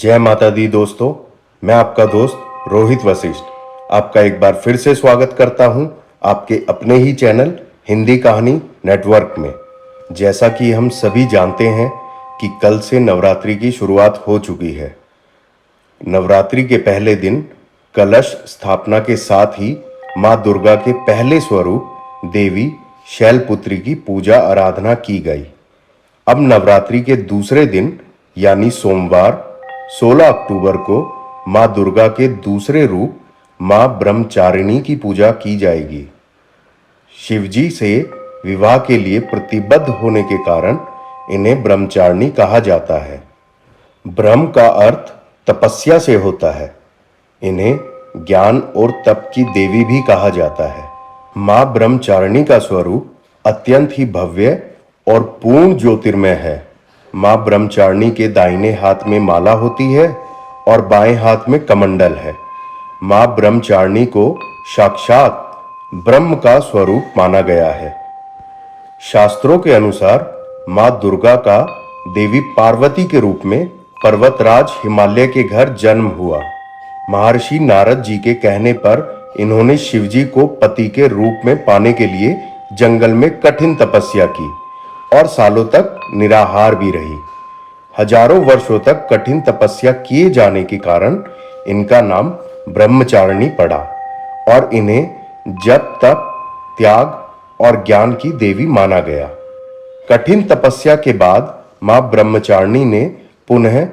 जय माता दी दोस्तों। मैं आपका दोस्त रोहित वशिष्ठ आपका एक बार फिर से स्वागत करता हूं आपके अपने ही चैनल हिंदी कहानी नेटवर्क में। जैसा कि हम सभी जानते हैं कि कल से नवरात्रि की शुरुआत हो चुकी है। नवरात्रि के पहले दिन कलश स्थापना के साथ ही मां दुर्गा के पहले स्वरूप देवी शैलपुत्री की पूजा आराधना की गई। अब नवरात्रि के दूसरे दिन यानी सोमवार 16 अक्टूबर को मां दुर्गा के दूसरे रूप मां ब्रह्मचारिणी की पूजा की जाएगी। शिवजी से विवाह के लिए प्रतिबद्ध होने के कारण इन्हें ब्रह्मचारिणी कहा जाता है। ब्रह्म का अर्थ तपस्या से होता है। इन्हें ज्ञान और तप की देवी भी कहा जाता है। मां ब्रह्मचारिणी का स्वरूप अत्यंत ही भव्य और पूर्ण ज्योतिर्मय है। मां ब्रह्मचारिणी के दाहिने हाथ में माला होती है और बाएं हाथ में कमंडल है। मां ब्रह्मचारिणी को साक्षात ब्रह्म का स्वरूप माना गया है। शास्त्रों के अनुसार मां दुर्गा का देवी पार्वती के रूप में पर्वतराज हिमालय के घर जन्म हुआ। महर्षि नारद जी के कहने पर इन्होंने शिवजी को पति के रूप में पाने के लिए जंगल में कठिन तपस्या की और सालों तक निराहार भी रही। हजारों वर्षों तक कठिन तपस्या किए जाने के कारण इनका नाम ब्रह्मचारिणी पड़ा और इन्हें जप तप त्याग और ज्ञान की देवी माना गया। कठिन तपस्या के बाद मां ब्रह्मचारिणी ने पुनः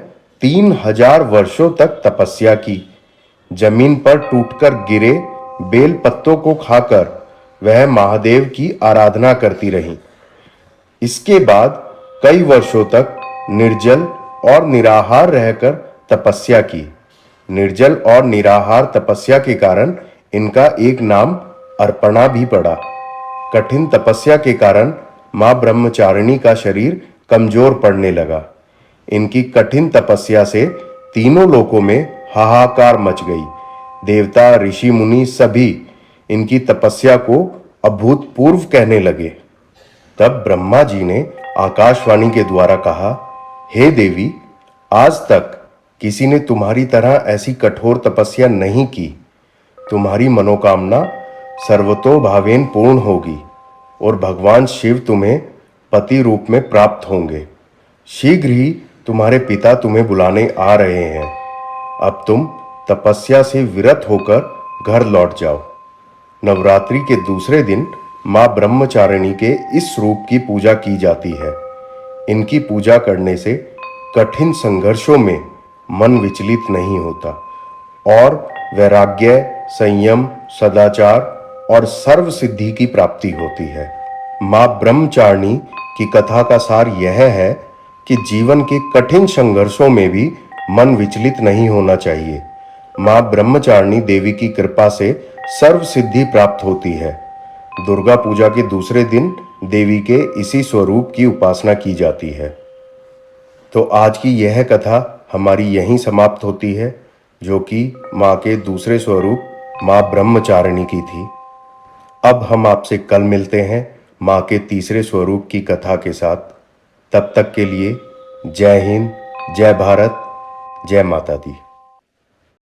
3000 वर्षों तक तपस्या की। जमीन पर टूटकर गिरे बेल पत्तों को खाकर वह महादेव की आराधना करती रहीं। इसके बाद कई वर्षों तक निर्जल और निराहार रहकर तपस्या की। निर्जल और निराहार तपस्या के कारण इनका एक नाम अर्पणा भी पड़ा। कठिन तपस्या के कारण मां ब्रह्मचारिणी का शरीर कमजोर पड़ने लगा। इनकी कठिन तपस्या से तीनों लोकों में हाहाकार मच गई। देवता ऋषि मुनि सभी इनकी तपस्या को अभूतपूर्व कहने लगे। तब ब्रह्मा जी ने आकाशवाणी के द्वारा कहा, हे देवी, आज तक किसी ने तुम्हारी तरह ऐसी कठोर तपस्या नहीं की। तुम्हारी मनोकामना सर्वतोभावेन पूर्ण होगी और भगवान शिव तुम्हें पति रूप में प्राप्त होंगे। शीघ्र ही तुम्हारे पिता तुम्हें बुलाने आ रहे हैं। अब तुम तपस्या से विरत होकर घर लौट जाओ। नवरात्रि के दूसरे दिन मां ब्रह्मचारिणी के इस रूप की पूजा की जाती है। इनकी पूजा करने से कठिन संघर्षों में मन विचलित नहीं होता और वैराग्य, संयम, सदाचार और सर्व सिद्धि की प्राप्ति होती है। मां ब्रह्मचारिणी की कथा का सार यह है कि जीवन के कठिन संघर्षों में भी मन विचलित नहीं होना चाहिए। मां ब्रह्मचारिणी देवी की कृपा से सर्व सिद्धि प्राप्त होती है। दुर्गा पूजा के दूसरे दिन देवी के इसी स्वरूप की उपासना की जाती है। तो आज की यह कथा हमारी यहीं समाप्त होती है, जो कि मां के दूसरे स्वरूप मां ब्रह्मचारिणी की थी। अब हम आपसे कल मिलते हैं मां के तीसरे स्वरूप की कथा के साथ। तब तक के लिए जय हिंद, जय भारत, जय माता दी।